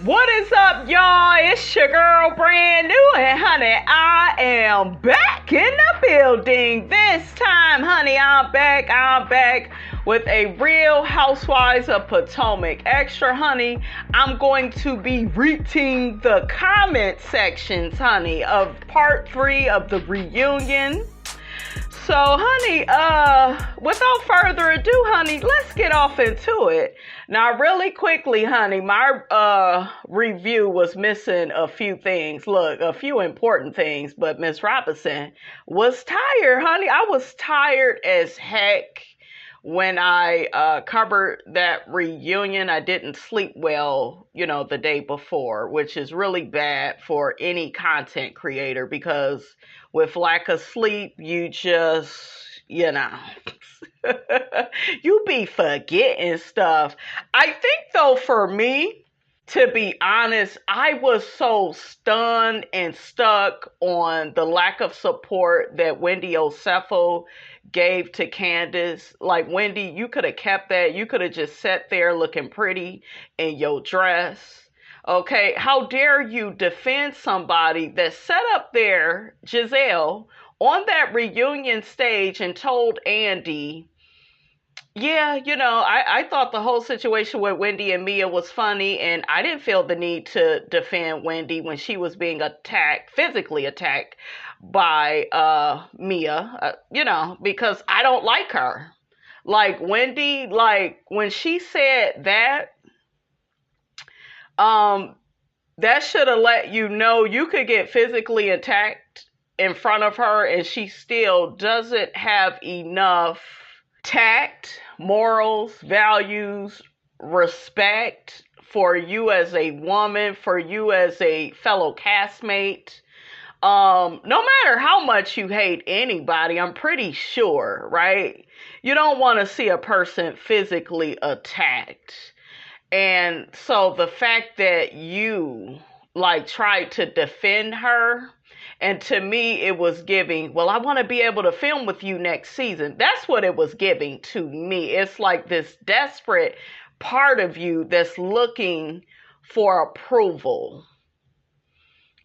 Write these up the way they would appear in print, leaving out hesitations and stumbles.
What is up, y'all? It's your girl, Brand New, and honey, I am back in the building. This time, honey, I'm back with a Real Housewives of Potomac extra, honey. I'm going to be reading the comment sections, honey, of part 3 of the reunion. So, honey, without further ado, honey, let's get off into it. Now, really quickly, honey, my review was missing a few things. Look, a few important things, but Miss Robinson was tired, honey. I was tired as heck when I covered that reunion. I didn't sleep well, the day before, which is really bad for any content creator because with lack of sleep, you just, you be forgetting stuff. I think, though, for me, to be honest, I was so stunned and stuck on the lack of support that Wendy Osefo gave to Candiace. Like, Wendy, you could have kept that. You could have just sat there looking pretty in your dress. Okay, how dare you defend somebody that sat up there, Giselle, on that reunion stage and told Andy, yeah, I thought the whole situation with Wendy and Mia was funny, and I didn't feel the need to defend Wendy when she was being physically attacked by Mia, because I don't like her. Like, Wendy, when she said that, that should have let you know you could get physically attacked in front of her and she still doesn't have enough tact, morals, values, respect for you as a woman, for you as a fellow castmate. No matter how much you hate anybody, I'm pretty sure, right? You don't want to see a person physically attacked. And so the fact that you tried to defend her, and to me it was giving, well, I want to be able to film with you next season. That's what it was giving to me. It's like this desperate part of you that's looking for approval.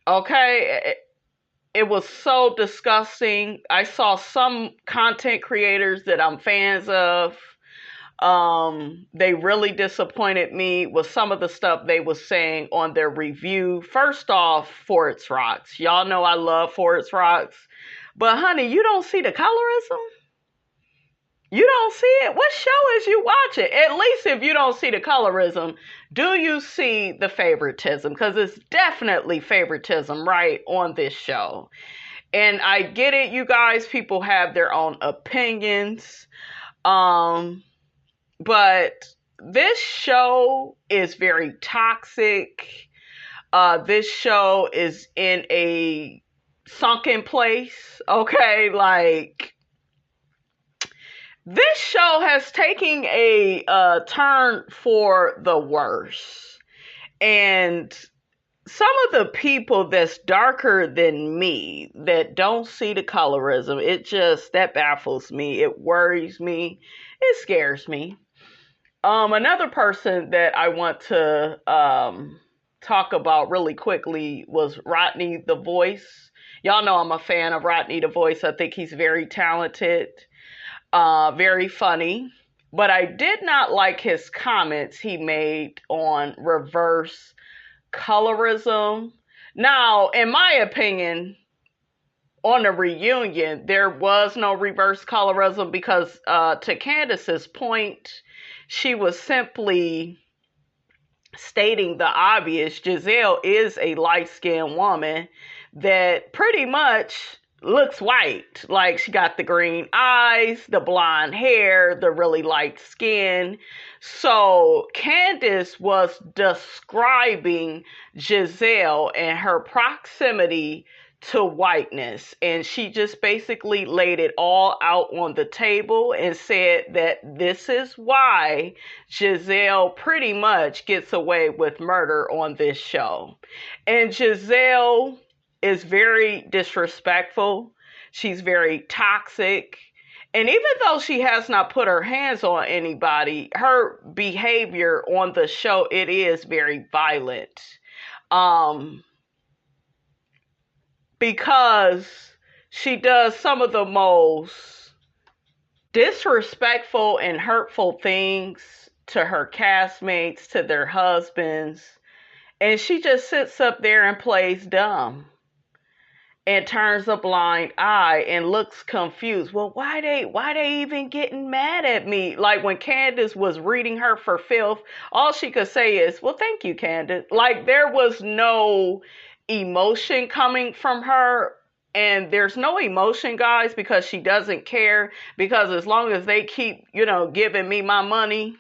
Okay? It was so disgusting. I saw some content creators that I'm fans of. They really disappointed me with some of the stuff they was saying on their review. First off, Forest Rocks. Y'all know I love Forest Rocks. But honey, you don't see the colorism? You don't see it? What show is you watching? At least if you don't see the colorism, do you see the favoritism? Because it's definitely favoritism right on this show. And I get it, you guys, people have their own opinions. But this show is very toxic. This show is in a sunken place. Okay, this show has taken a turn for the worse. And some of the people that's darker than me, that don't see the colorism, that baffles me. It worries me. It scares me. Another person that I want to talk about really quickly was Rodney the Voice. Y'all know I'm a fan of Rodney the Voice. I think he's very talented, very funny. But I did not like his comments he made on reverse colorism. Now, in my opinion, on the reunion, there was no reverse colorism because to Candiace's point, she was simply stating the obvious. Giselle is a light-skinned woman that pretty much looks white. Like, she got the green eyes, the blonde hair, the really light skin. So Candiace was describing Giselle and her proximity to whiteness, and she just basically laid it all out on the table and said that this is why Giselle pretty much gets away with murder on this show. And Giselle is very disrespectful. She's very toxic. And even though she has not put her hands on anybody, her behavior on the show, it is very violent. Because she does some of the most disrespectful and hurtful things to her castmates, to their husbands. And she just sits up there and plays dumb and turns a blind eye and looks confused. Well, why they even getting mad at me? Like when Candiace was reading her for filth, all she could say is, well, thank you, Candiace. Like there was no emotion coming from her. And there's no emotion, guys, because she doesn't care. Because as long as they keep, giving me my money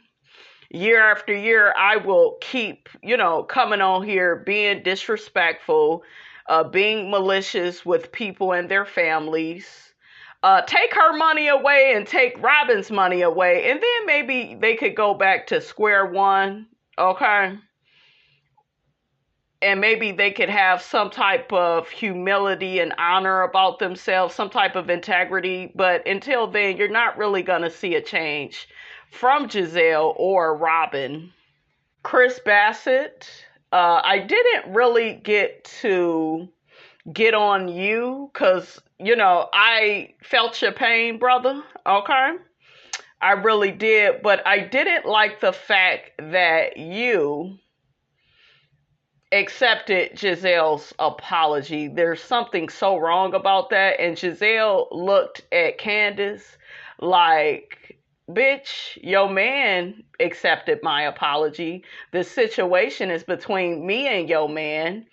year after year, I will keep, coming on here being disrespectful, being malicious with people and their families. Take her money away and take Robin's money away. And then maybe they could go back to square one. Okay. And maybe they could have some type of humility and honor about themselves, some type of integrity. But until then, you're not really going to see a change from Giselle or Robin. Chris Bassett, I didn't really get on you because, I felt your pain, brother. Okay. I really did. But I didn't like the fact that you accepted Giselle's apology. There's something so wrong about that. And Giselle looked at Candiace like, bitch, your man accepted my apology. The situation is between me and your man.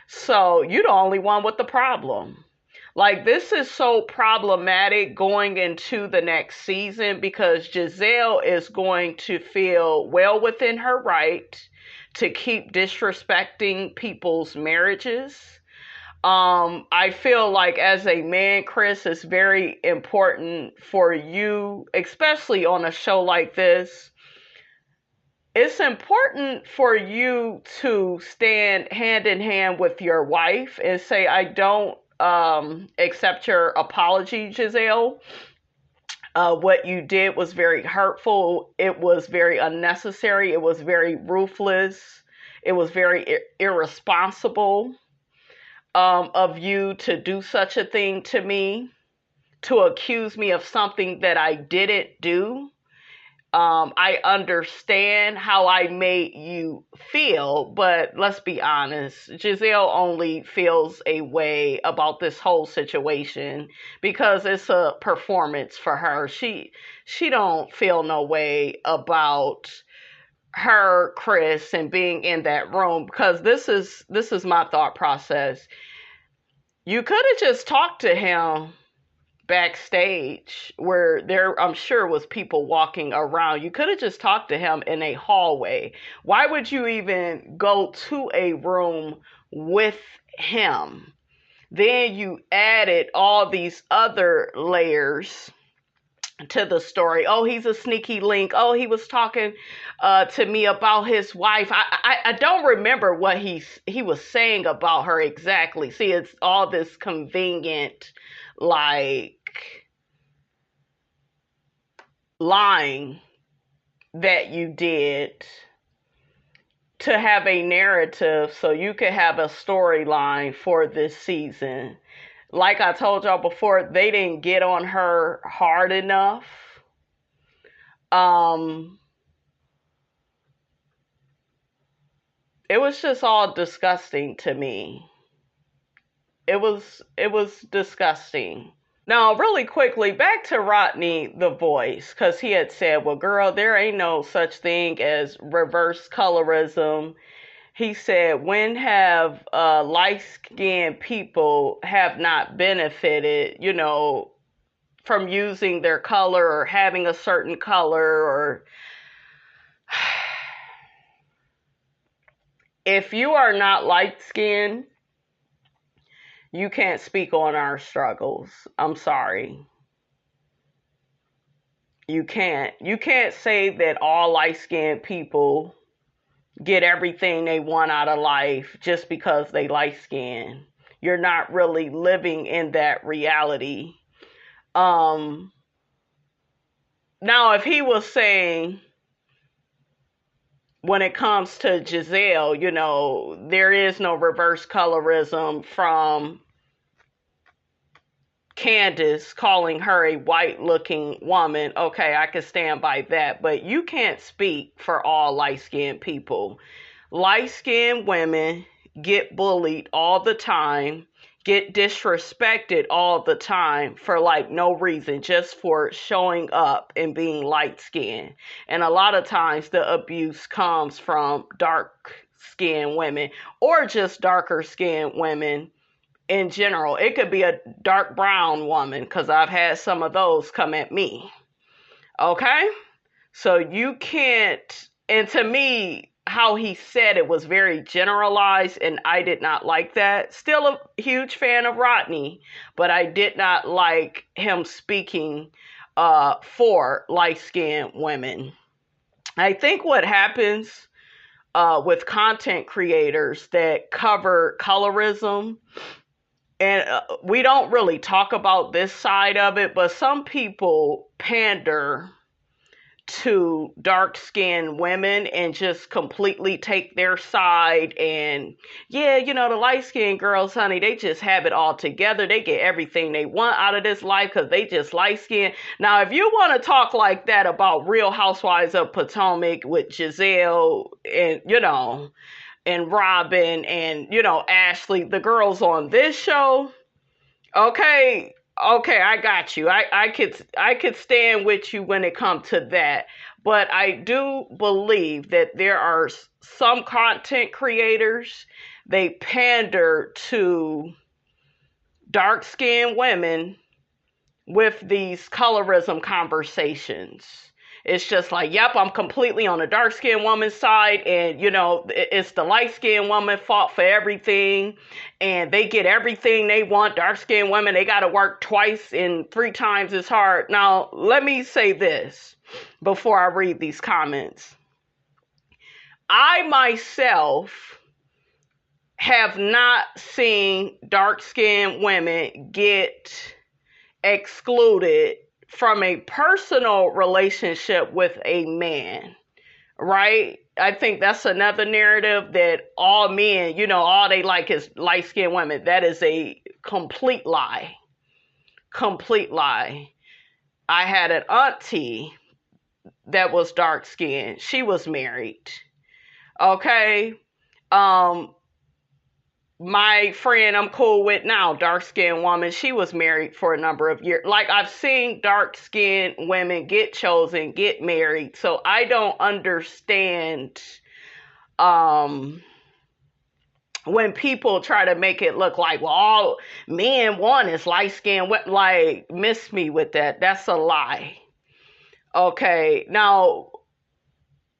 So you're the only one with the problem. Like, this is so problematic going into the next season because Giselle is going to feel well within her right to keep disrespecting people's marriages. I feel like as a man, Chris, it's very important for you, especially on a show like this. It's important for you to stand hand in hand with your wife and say, I don't accept your apology, Giselle. What you did was very hurtful. It was very unnecessary. It was very ruthless. It was very irresponsible of you to do such a thing to me, to accuse me of something that I didn't do. I understand how I made you feel, but let's be honest, Giselle only feels a way about this whole situation because it's a performance for her. She don't feel no way about her, Chris, and being in that room because this is my thought process. You could have just talked to him backstage where there, I'm sure, was people walking around. You could have just talked to him in a hallway. Why would you even go to a room with him? Then you added all these other layers to the story. Oh, he's a sneaky link. Oh, he was talking to me about his wife. I don't remember what he was saying about her exactly. See, it's all this convenient, like, lying that you did to have a narrative so you could have a storyline for this season. Like I told y'all before, they didn't get on her hard enough. It was just all disgusting to me. It was disgusting. Now, really quickly, back to Rodney the Voice, because he had said, well, girl, there ain't no such thing as reverse colorism. He said, when have light-skinned people have not benefited, from using their color or having a certain color, or if you are not light-skinned, you can't speak on our struggles. I'm sorry. You can't. You can't say that all light-skinned people get everything they want out of life just because they light-skinned. You're not really living in that reality. Now, if he was saying, when it comes to Giselle, you know, there is no reverse colorism from Candiace calling her a white looking woman, okay, I can stand by that. But you can't speak for all light skinned people. Light skinned women get bullied all the time, get disrespected all the time for like no reason, just for showing up and being light skinned. And a lot of times the abuse comes from dark skinned women or just darker skinned women in general. It could be a dark brown woman, because I've had some of those come at me. Okay? So you can't, and to me, how he said it was very generalized, and I did not like that. Still a huge fan of Rodney, but I did not like him speaking for light-skinned women. I think what happens with content creators that cover colorism, and we don't really talk about this side of it, but some people pander to dark-skinned women and just completely take their side. And yeah, you know, the light-skinned girls, honey, they just have it all together. They get everything they want out of this life because they just light-skinned. Now, if you want to talk like that about Real Housewives of Potomac with Giselle and, you know, and Robin and, you know, Ashley, the girls on this show, okay, I got you. I could stand with you when it comes to that. But I do believe that there are some content creators, they pander to dark-skinned women with these colorism conversations. It's just like, yep, I'm completely on the dark-skinned woman's side, and, you know, it's the light-skinned woman fault for everything, and they get everything they want. Dark-skinned women, they got to work twice and 3 times as hard. Now, let me say this before I read these comments. I myself have not seen dark-skinned women get excluded from a personal relationship with a man, right? I think that's another narrative that all men, you know, all they like is light-skinned women. That is a complete lie. Complete lie. I had an auntie that was dark-skinned. She was married. Okay? My friend I'm cool with now, dark-skinned woman, she was married for a number of years. Like, I've seen dark-skinned women get chosen, get married. So I don't understand when people try to make it look like, well, all men want is light-skinned. Like, miss me with that. That's a lie. Okay, now,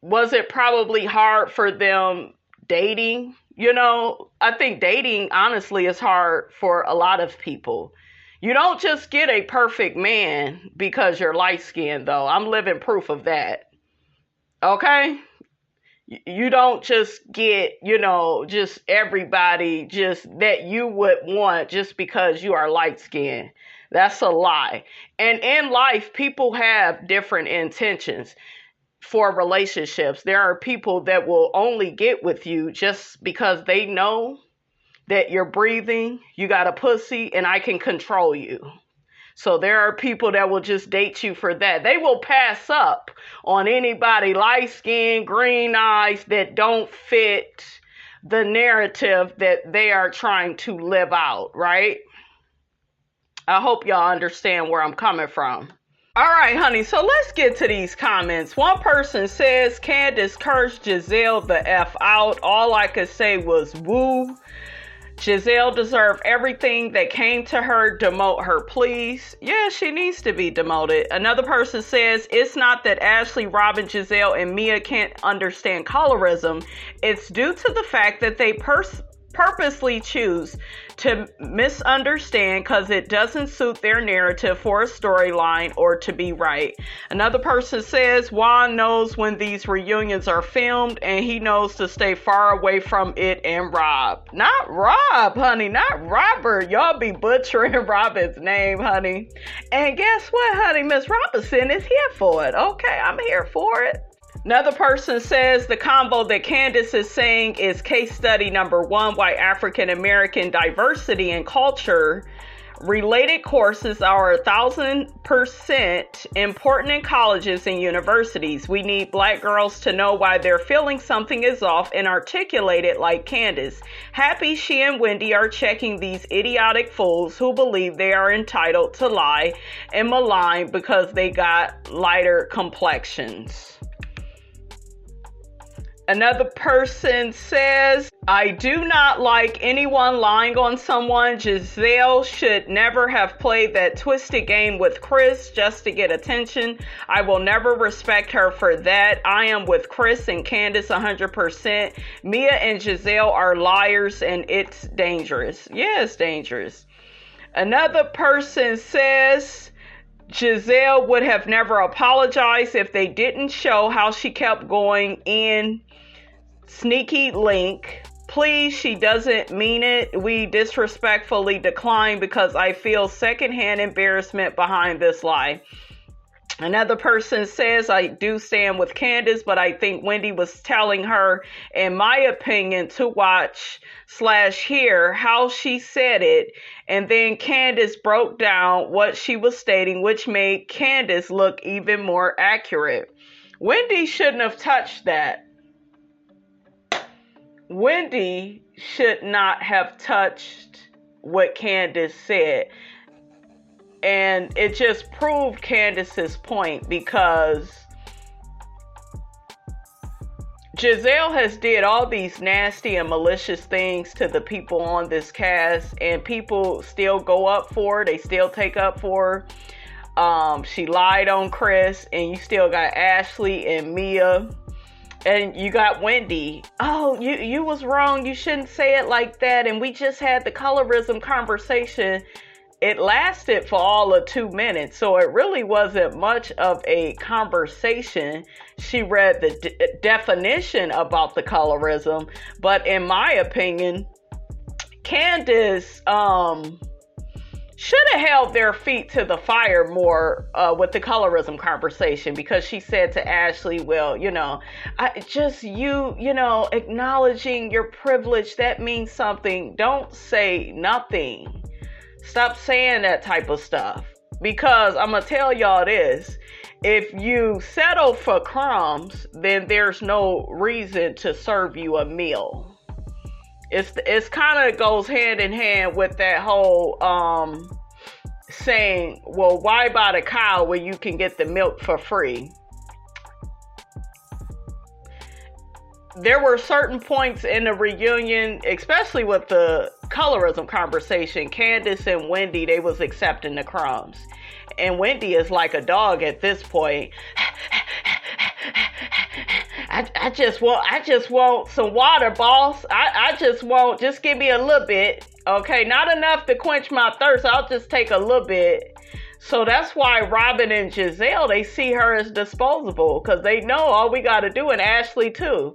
was it probably hard for them dating? You know, I think dating, honestly, is hard for a lot of people. You don't just get a perfect man because you're light-skinned, though. I'm living proof of that. Okay? You don't just get, you know, just everybody just that you would want just because you are light-skinned. That's a lie. And in life, people have different intentions for relationships. There are people that will only get with you just because they know that you're breathing, you got a pussy, and I can control you. So there are people that will just date you for that. They will pass up on anybody light skin, green eyes that don't fit the narrative that they are trying to live out, right? I hope y'all understand where I'm coming from. All right, honey, so let's get to these comments. One person says, Candiace cursed Giselle the F out. All I could say was, woo. Giselle deserved everything that came to her. Demote her, please. Yeah, she needs to be demoted. Another person says, it's not that Ashley, Robin, Giselle, and Mia can't understand colorism. It's due to the fact that they purposely choose to misunderstand because it doesn't suit their narrative for a storyline or to be right. Another person says Juan knows when these reunions are filmed and he knows to stay far away from it and Rob. Not Rob, honey, not Robert. Y'all be butchering Robert's name, honey. And guess what, honey? Miss Robinson is here for it. Okay, I'm here for it. Another person says the combo that Candiace is saying is case study number 1, why African American diversity and culture related courses are 1,000% important in colleges and universities. We need Black girls to know why they're feeling something is off and articulate it like Candiace. Happy she and Wendy are checking these idiotic fools who believe they are entitled to lie and malign because they got lighter complexions. Another person says, I do not like anyone lying on someone. Giselle should never have played that twisted game with Chris just to get attention. I will never respect her for that. I am with Chris and Candiace 100%. Mia and Giselle are liars and it's dangerous. Yeah, it's dangerous. Another person says, Giselle would have never apologized if they didn't show how she kept going in. Sneaky link. Please, she doesn't mean it. We disrespectfully decline because I feel secondhand embarrassment behind this lie. Another person says, I do stand with Candiace, but I think Wendy was telling her, in my opinion, to watch/hear how she said it. And then Candiace broke down what she was stating, which made Candiace look even more accurate. Wendy shouldn't have touched that. Wendy should not have touched what Candiace said. And it just proved Candiace's point because Giselle has did all these nasty and malicious things to the people on this cast and people still go up for her. They still take up for her. She lied on Chris and you still got Ashley and Mia. And you got Wendy. Oh, you was wrong. You shouldn't say it like that. And we just had the colorism conversation. It lasted for all of 2 minutes. So it really wasn't much of a conversation. She read the definition about the colorism. But in my opinion, Candiace should have held their feet to the fire more with the colorism conversation because she said to Ashley, well, acknowledging your privilege, that means something. Don't say nothing. Stop saying that type of stuff because I'm going to tell y'all this. If you settle for crumbs, then there's no reason to serve you a meal. It's kind of goes hand in hand with that whole saying, well, why buy the cow when you can get the milk for free? There were certain points in the reunion, especially with the colorism conversation, Candiace and Wendy, they was accepting the crumbs. And Wendy is like a dog at this point. I just want some water, boss. Just give me a little bit. Okay, not enough to quench my thirst. I'll just take a little bit. So that's why Robin and Giselle, they see her as disposable because they know all we got to do, and Ashley too.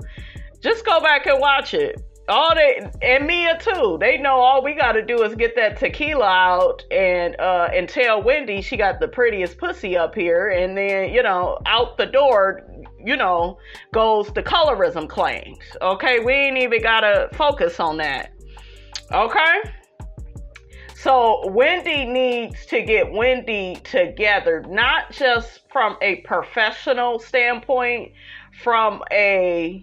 Just go back and watch it. And Mia too. They know all we got to do is get that tequila out and tell Wendy she got the prettiest pussy up here, and then out the door goes the colorism claims. Okay, we ain't even gotta focus on that. Okay, so Wendy needs to get Wendy together, not just from a professional standpoint, from a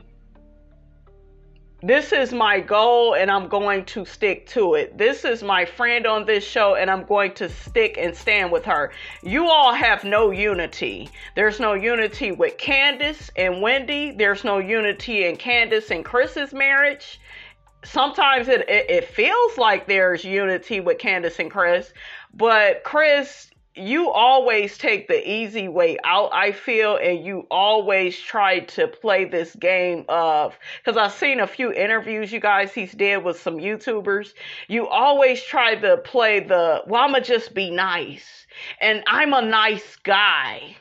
this is my goal and I'm going to stick to it. This is my friend on this show and I'm going to stick and stand with her. You all have no unity. There's no unity with Candiace and Wendy. There's no unity in Candiace and Chris's marriage. Sometimes it feels like there's unity with Candiace and Chris, but Chris, you always take the easy way out, I feel, and you always try to play this game of, because I've seen a few interviews, you guys, he's did with some YouTubers. You always try to play the, well, I'm going to just be nice, and I'm a nice guy.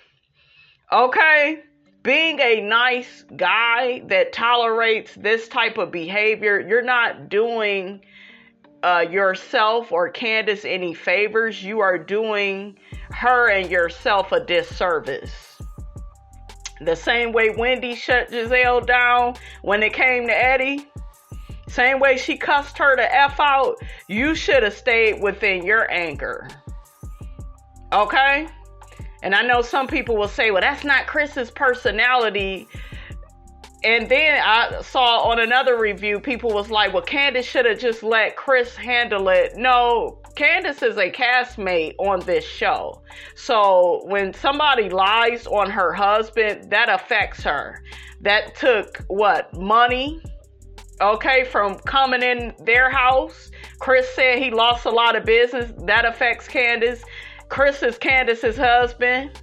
Okay? Being a nice guy that tolerates this type of behavior, you're not doing yourself or Candiace any favors. You are doing her and yourself a disservice. The same way Wendy shut Giselle down when it came to Eddie, same way she cussed her to F out, you should have stayed within your anger. Okay? And I know some people will say, well, that's not Chris's personality. And then I saw on another review, people was like, well, Candiace should have just let Chris handle it. No, Candiace is a castmate on this show. So when somebody lies on her husband, that affects her. That took money, okay, from coming in their house. Chris said he lost a lot of business. That affects Candiace. Chris is Candiace's husband.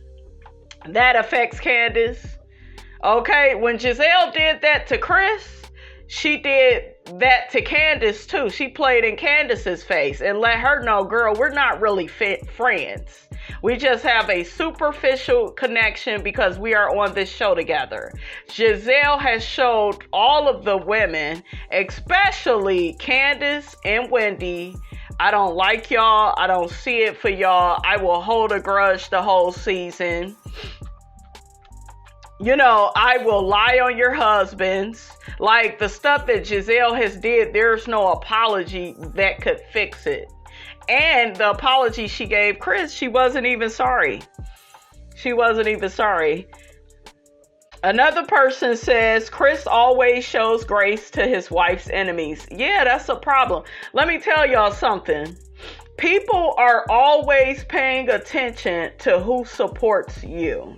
That affects Candiace. Okay, when Giselle did that to Chris, she did that to Candiace too. She played in Candiace's face and let her know, girl, we're not really friends. We just have a superficial connection because we are on this show together. Giselle has showed all of the women, especially Candiace and Wendy, I don't like y'all. I don't see it for y'all. I will hold a grudge the whole season. You know, I will lie on your husbands. Like the stuff that Giselle has did, there's no apology that could fix it. And the apology she gave Chris, she wasn't even sorry. She wasn't even sorry. Another person says, Chris always shows grace to his wife's enemies. Yeah, that's a problem. Let me tell y'all something. People are always paying attention to who supports you.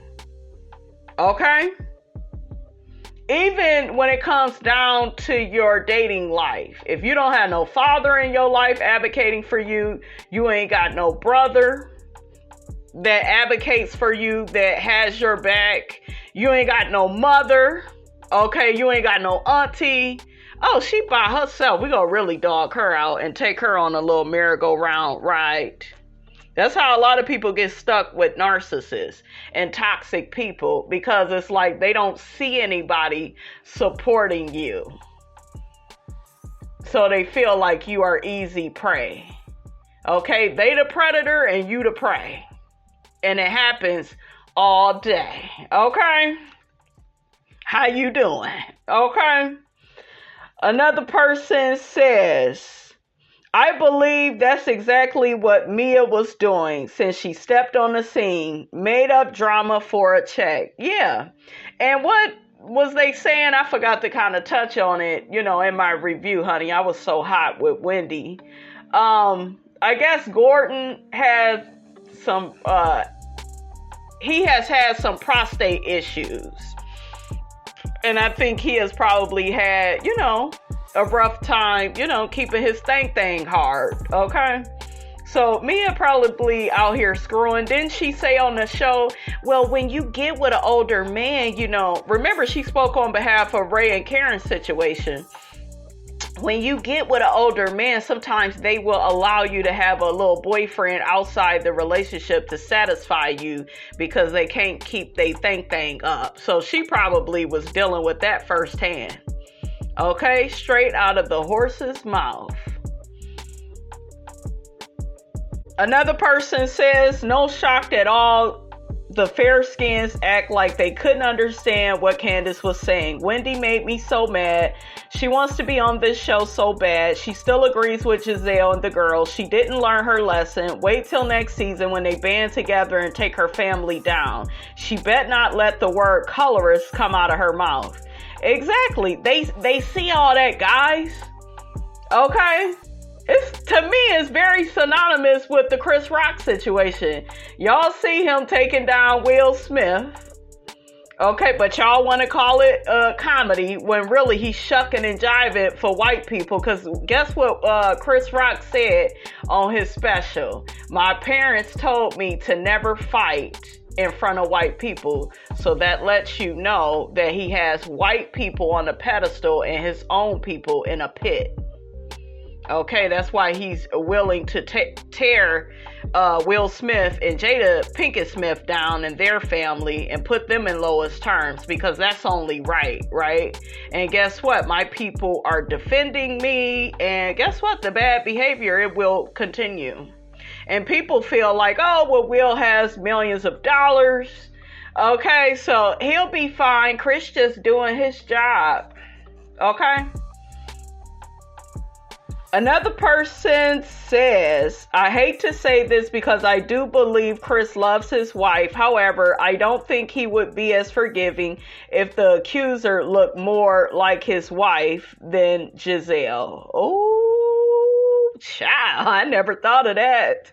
Okay? Even when it comes down to your dating life. If you don't have no father in your life advocating for you, you ain't got no brother that advocates for you, that has your back. You ain't got no mother. Okay? You ain't got no auntie. Oh, she by herself. We gonna really dog her out and take her on a little merry-go-round ride. That's how a lot of people get stuck with narcissists and toxic people, because it's like they don't see anybody supporting you. So they feel like you are easy prey. Okay? They the predator and you the prey. And it happens all day. Okay? How you doing? Okay? Another person says, I believe that's exactly what Mia was doing since she stepped on the scene, made up drama for a check. Yeah. And what was they saying? I forgot to kind of touch on it, you know, in my review, honey. I was so hot with Wendy. I guess Gordon had some, he has had some prostate issues. And I think he has probably had, you know, a rough time, you know, keeping his thing hard, okay? So Mia probably out here screwing. Didn't she say on the show, well, when you get with an older man, you know, remember she spoke on behalf of Ray and Karen's situation. When you get with an older man, sometimes they will allow you to have a little boyfriend outside the relationship to satisfy you because they can't keep their thing up. So she probably was dealing with that firsthand. Okay, straight out of the horse's mouth. Another person says, no shock at all. The fair skins act like they couldn't understand what Candiace was saying. Wendy made me so mad. She wants to be on this show so bad. She still agrees with Giselle and the girls. She didn't learn her lesson. Wait till next season when they band together and take her family down. She bet not let the word colorist come out of her mouth. Exactly. They see all that, guys. Okay? It's, to me, it's very synonymous with the Chris Rock situation. Y'all see him taking down Will Smith. Okay, but y'all want to call it comedy when really he's shucking and jiving for white people. Because guess what Chris Rock said on his special? My parents told me to never fight in front of white people. So that lets you know that he has white people on a pedestal and his own people in a pit. Okay, that's why he's willing to tear Will Smith and Jada Pinkett Smith down and their family and put them in lowest terms, because that's only right? And guess what? My people are defending me, and guess what? The bad behavior, it will continue. And people feel like, oh, well, Will has millions of dollars. Okay, so he'll be fine. Chris just doing his job. Okay? Another person says, I hate to say this because I do believe Chris loves his wife. However, I don't think he would be as forgiving if the accuser looked more like his wife than Giselle. Oh, child, I never thought of that.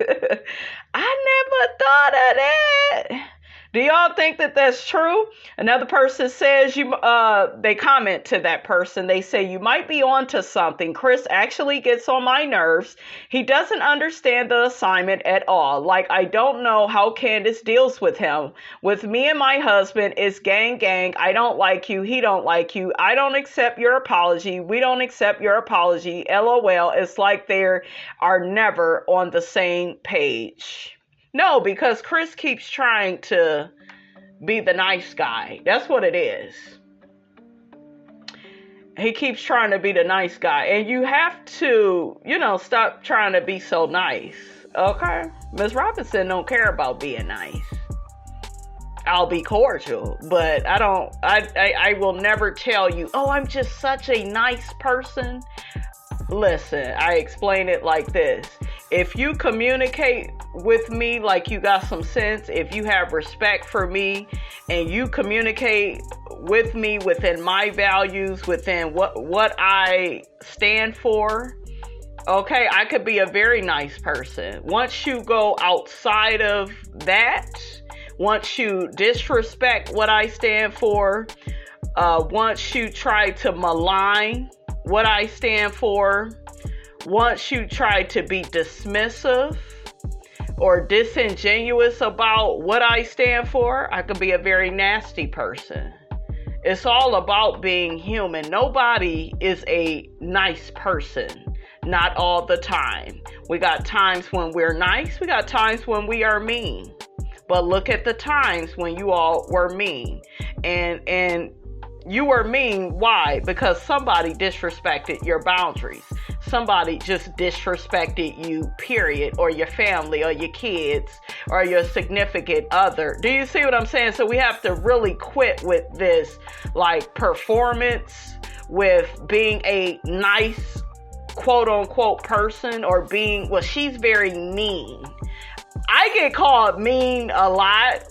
I never thought of that. Do y'all think that that's true? Another person says, they comment to that person. They say, you might be onto something. Chris actually gets on my nerves. He doesn't understand the assignment at all. Like, I don't know how Candiace deals with him. With me and my husband, it's gang. I don't like you. He don't like you. I don't accept your apology. We don't accept your apology. LOL. It's like they are never on the same page. No, because Chris keeps trying to be the nice guy. That's what it is. He keeps trying to be the nice guy. And you have to, stop trying to be so nice. Okay? Ms. Robinson don't care about being nice. I'll be cordial, but I will never tell you, oh, I'm just such a nice person. Listen, I explain it like this. If you communicate with me like you got some sense, if you have respect for me and you communicate with me within my values, within what I stand for, okay, I could be a very nice person. Once you go outside of that, once you disrespect what I stand for, once you try to malign what I stand for, once you try to be dismissive or disingenuous about what I stand for, I could be a very nasty person. It's all about being human. Nobody is a nice person. Not all the time. We got times when we're nice. We got times when we are mean. But look at the times when you all were mean. And you were mean. Why? Because somebody disrespected your boundaries. Somebody just disrespected you, period, or your family, or your kids, or your significant other. Do you see what I'm saying? So we have to really quit with this, like, performance, with being a nice, quote unquote, person, or being, well, she's very mean. I get called mean a lot.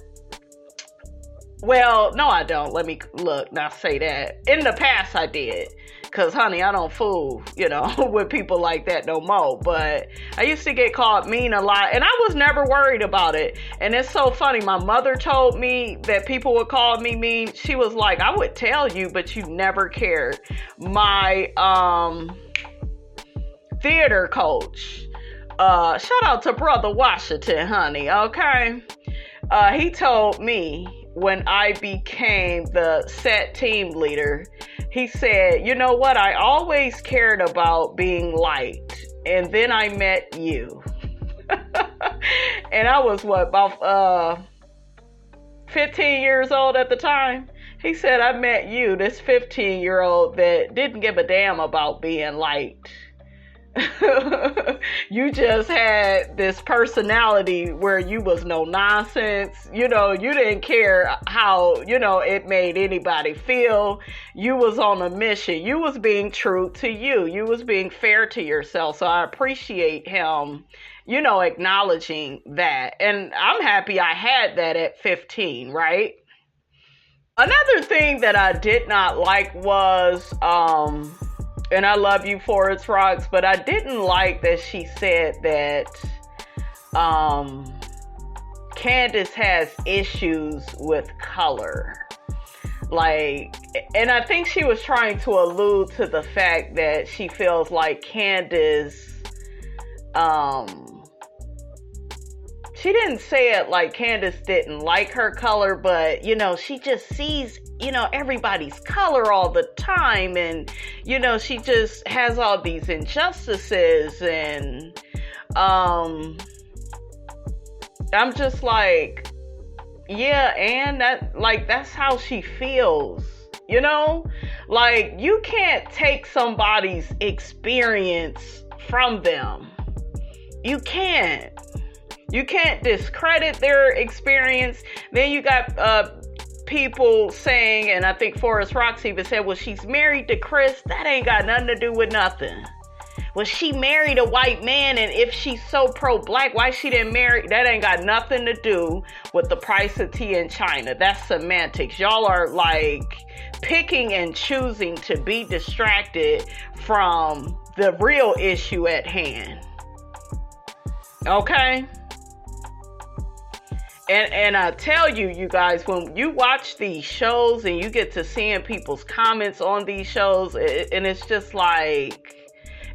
Well, no, I don't. Let me look, not say that. In the past, I did. Because, honey, I don't fool, with people like that no more. But I used to get called mean a lot. And I was never worried about it. And it's so funny. My mother told me that people would call me mean. She was like, I would tell you, but you never cared. My theater coach, shout out to Brother Washington, honey, okay? He told me when I became the set team leader, he said, you know what? I always cared about being liked. And then I met you. And I was, about 15 years old at the time? He said, I met you, this 15-year-old that didn't give a damn about being liked. You just had this personality where you was no nonsense. You didn't care how, it made anybody feel. You was on a mission. You was being true to you. You was being fair to yourself. So I appreciate him, acknowledging that. And I'm happy I had that at 15, right? Another thing that I did not like was, and I love you for its rocks, but I didn't like that she said that Candiace has issues with color. Like, and I think she was trying to allude to the fact that she feels like Candiace, she didn't say it like Candiace didn't like her color, but, you know, she just sees, you know, everybody's color all the time. And, you know, she just has all these injustices. And I'm just like, yeah, and that's how she feels, you know? Like, you can't take somebody's experience from them. You can't. You can't discredit their experience. Then you got people saying, and I think Forrest Rocks even said, well, she's married to Chris. That ain't got nothing to do with nothing. Well, she married a white man, and if she's so pro-black, why she didn't marry? That ain't got nothing to do with the price of tea in China. That's semantics. Y'all are like picking and choosing to be distracted from the real issue at hand. Okay? And I tell you, you guys, when you watch these shows and you get to seeing people's comments on these shows, and it's just like,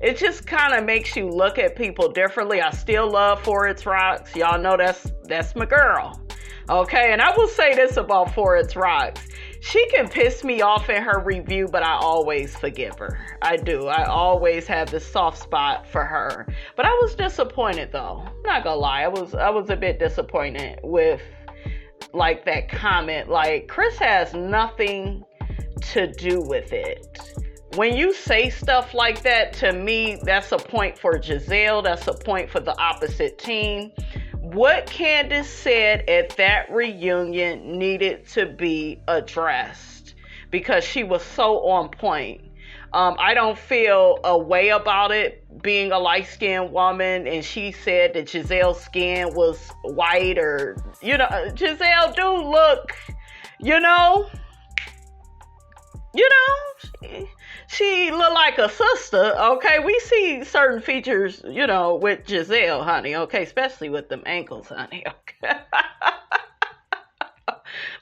it just kind of makes you look at people differently. I still love Forrest Rocks. Y'all know that's my girl. Okay, and I will say this about Forrest Rocks. She can piss me off in her review, but I always forgive her. I do. I always have this soft spot for her. But I was disappointed, though. I'm not gonna lie. I was a bit disappointed with, like, that comment. Like, Chris has nothing to do with it. When you say stuff like that, to me, that's a point for Giselle. That's a point for the opposite team. What Candiace said at that reunion needed to be addressed because she was so on point. I don't feel a way about it being a light-skinned woman, and she said that Giselle's skin was white, or, you know, Giselle do look, she look like a sister, okay? We see certain features, with Giselle, honey, okay? Especially with them ankles, honey, okay?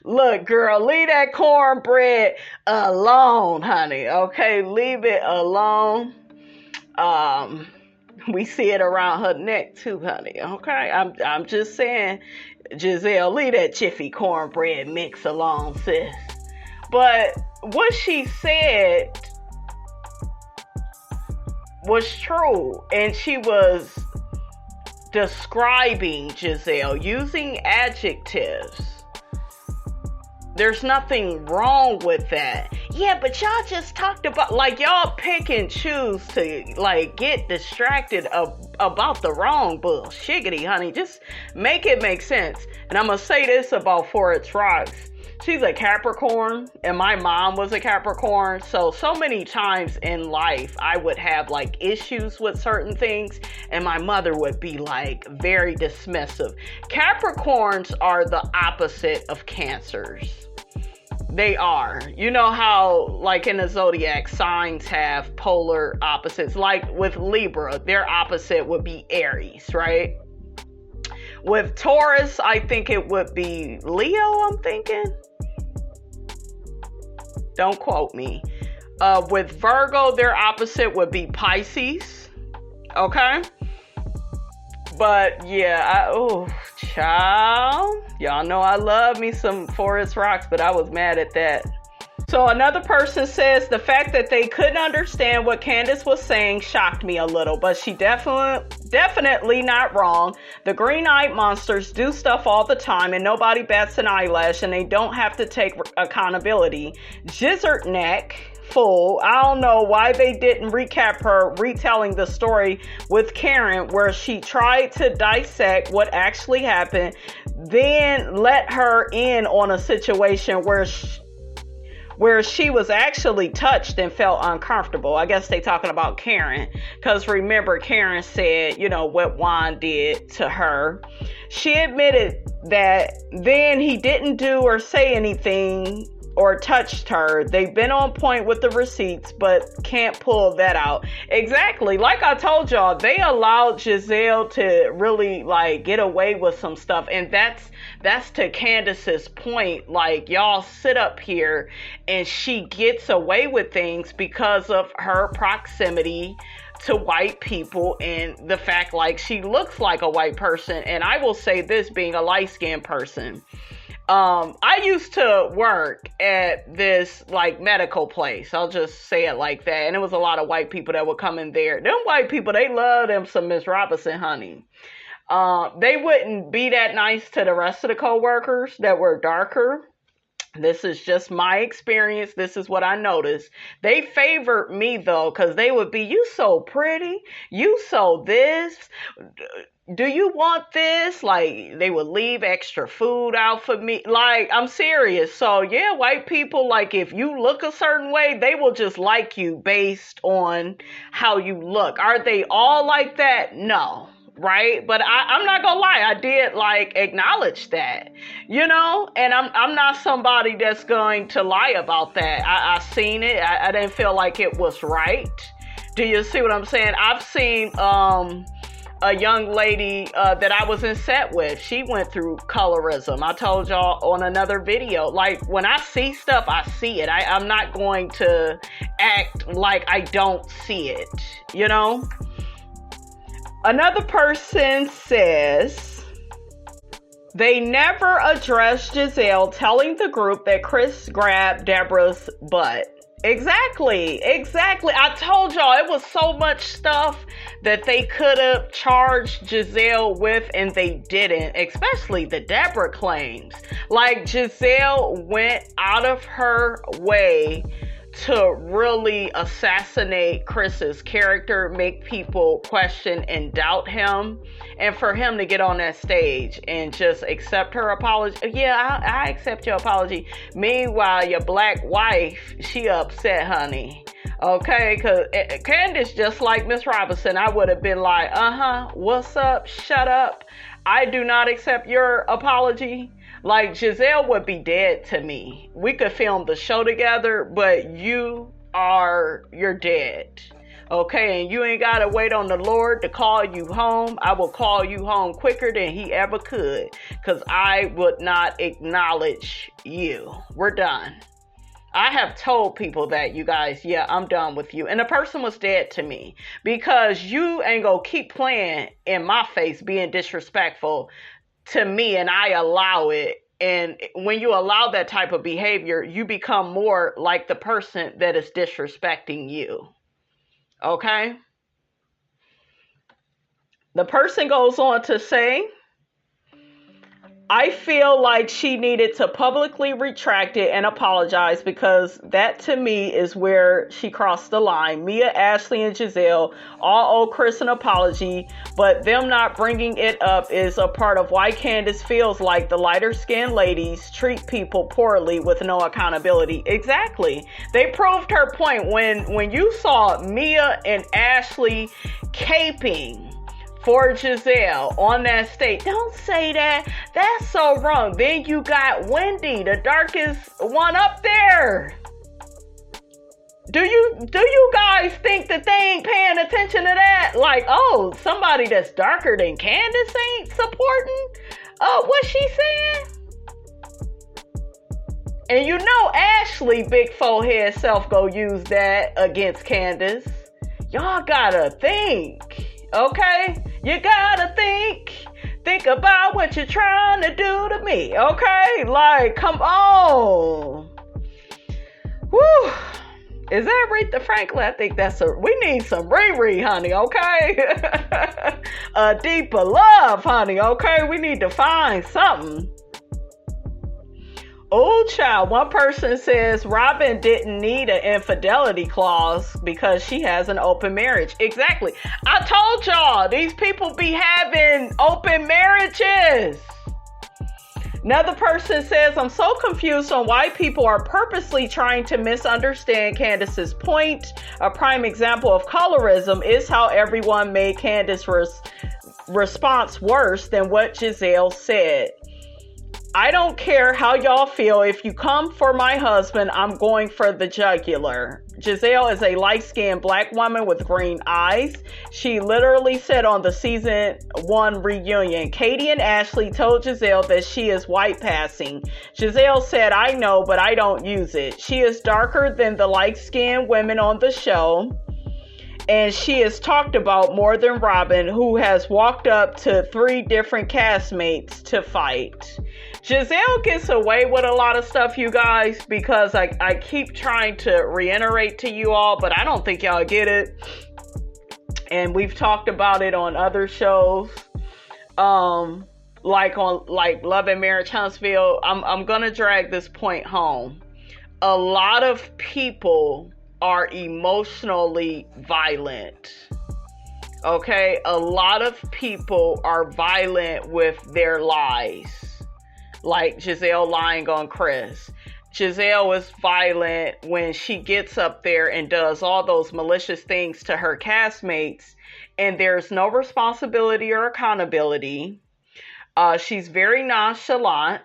Look, girl, leave that cornbread alone, honey, okay? Leave it alone. We see it around her neck, too, honey, okay? I'm just saying, Giselle, leave that jiffy cornbread mix alone, sis. But what she said was true, and she was describing Giselle using adjectives. There's nothing wrong with that. Yeah, but y'all just talked about, like, y'all pick and choose to, like, get distracted about the wrong bullshiggity, honey. Just make it make sense. And I'm gonna say this about Forrest Rocks. She's a Capricorn, and my mom was a Capricorn. So many times in life, I would have, like, issues with certain things, and my mother would be, like, very dismissive. Capricorns are the opposite of Cancers. They are. You know how, like, in the zodiac, signs have polar opposites? Like with Libra, their opposite would be Aries, right? With Taurus, I think it would be Leo, I'm thinking. Don't quote me. With Virgo, their opposite would be Pisces. Okay? But yeah, child. Y'all know I love me some Forrest Rocks, but I was mad at that. So another person says the fact that they couldn't understand what Candiace was saying shocked me a little, but she definitely not wrong. The green-eyed monsters do stuff all the time and nobody bats an eyelash and they don't have to take accountability. Gizzard neck. Fool. I don't know why they didn't recap her retelling the story with Karen where she tried to dissect what actually happened, then let her in on a situation where she was actually touched and felt uncomfortable. I guess they talking about Karen, because remember Karen said, what Juan did to her. She admitted that then he didn't do or say anything or touched her. They've been on point with the receipts, but can't pull that out. Exactly. Like I told y'all, they allowed Giselle to really like get away with some stuff. And that's to Candiace's point. Like, y'all sit up here and she gets away with things because of her proximity to white people and the fact like she looks like a white person. And I will say this, being a light-skinned person, I used to work at this like medical place. I'll just say it like that. And it was a lot of white people that would come in there. Them white people, they love them some Miss Robinson honey. They wouldn't be that nice to the rest of the co-workers that were darker. This is just my experience. This is what I noticed. They favored me though, because they would be, you so pretty, you so this, do you want this? Like, they would leave extra food out for me. Like, I'm serious. So yeah, white people, like, if you look a certain way, they will just like you based on how you look. Are they all like that? No. Right? But I'm not gonna lie, I did like acknowledge that, you know, and I'm not somebody that's going to lie about that. I seen it. I didn't feel like it was right. Do you see what I'm saying? I've seen a young lady that I was in set with. She went through colorism. I told y'all on another video, like, when I see stuff, I see it. I'm not going to act like I don't see it, you know? Another person says they never addressed Giselle telling the group that Chris grabbed Deborah's butt. Exactly. I told y'all it was so much stuff that they could have charged Giselle with and they didn't, especially the Deborah claims. Like, Giselle went out of her way to really assassinate Chris's character, make people question and doubt him, and for him to get on that stage and just accept her apology. Yeah, I accept your apology. Meanwhile, your black wife, she upset, honey. Okay, because Candiace, just like Miss Robinson, I would have been like, what's up? Shut up. I do not accept your apology. Like, Giselle would be dead to me. We could film the show together, but you're dead. Okay, and you ain't got to wait on the Lord to call you home. I will call you home quicker than he ever could, because I would not acknowledge you. We're done. I have told people that, you guys, yeah, I'm done with you. And the person was dead to me, because you ain't gonna keep playing in my face, being disrespectful to me, and I allow it. And when you allow that type of behavior, you become more like the person that is disrespecting you. Okay? The person goes on to say, I feel like she needed to publicly retract it and apologize, because that to me is where she crossed the line. Mia, Ashley, and Giselle all owe Chris an apology, but them not bringing it up is a part of why Candiace feels like the lighter skinned ladies treat people poorly with no accountability. Exactly. They proved her point when you saw Mia and Ashley caping for Giselle on that stage. Don't say that. That's so wrong. Then you got Wendy, the darkest one up there. Do you guys think that they ain't paying attention to that? Like, oh, somebody that's darker than Candiace ain't supporting what she's saying? And you know Ashley, big forehead self, go use that against Candiace. Y'all gotta think. Okay? You gotta think about what you're trying to do to me. Okay? Like, come on. Whew. Is that Aretha Franklin? I think we need some Riri, honey, okay? A deeper love, honey, okay? We need to find something. Oh, child, one person says Robin didn't need an infidelity clause because she has an open marriage. Exactly. I told y'all, these people be having open marriages. Another person says, I'm so confused on why people are purposely trying to misunderstand Candiace's point. A prime example of colorism is how everyone made Candiace's response worse than what Giselle said. I don't care how y'all feel. If you come for my husband, I'm going for the jugular. Giselle is a light-skinned black woman with green eyes. She literally said on the season 1 reunion, Katie and Ashley told Giselle that she is white passing. Giselle said, I know, but I don't use it. She is darker than the light-skinned women on the show. And she is talked about more than Robin, who has walked up to 3 different castmates to fight. Giselle gets away with a lot of stuff, you guys, because I keep trying to reiterate to you all, but I don't think y'all get it. And we've talked about it on other shows, like Love and Marriage Huntsville. I'm gonna drag this point home. A lot of people are emotionally violent. Okay, a lot of people are violent with their lies. Like Giselle lying on Chris. Giselle is violent when she gets up there and does all those malicious things to her castmates, and there's no responsibility or accountability. She's very nonchalant.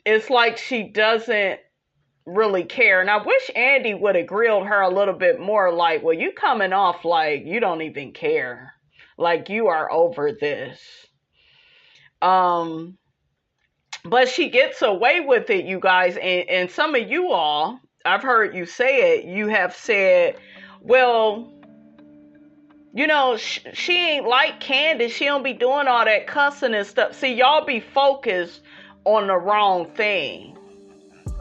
It's like she doesn't really care. And I wish Andy would have grilled her a little bit more, like, well, you coming off like you don't even care. Like you are over this. But she gets away with it, you guys. And some of you all, I've heard you say it, you have said, well, you know, she ain't like Candiace. She don't be doing all that cussing and stuff. See, y'all be focused on the wrong thing.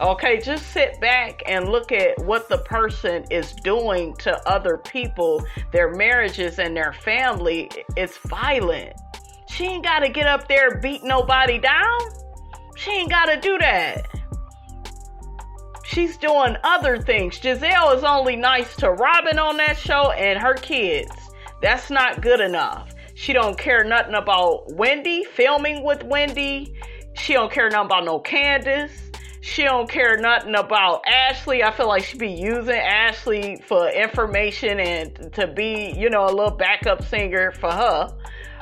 Okay, just sit back and look at what the person is doing to other people, their marriages and their family. It's violent. She ain't got to get up there and beat nobody down. She ain't got to do that. She's doing other things. Giselle is only nice to Robin on that show and her kids. That's not good enough. She don't care nothing about Wendy, filming with Wendy. She don't care nothing about no Candiace. She don't care nothing about Ashley. I feel like she be using Ashley for information and to be, you know, a little backup singer for her.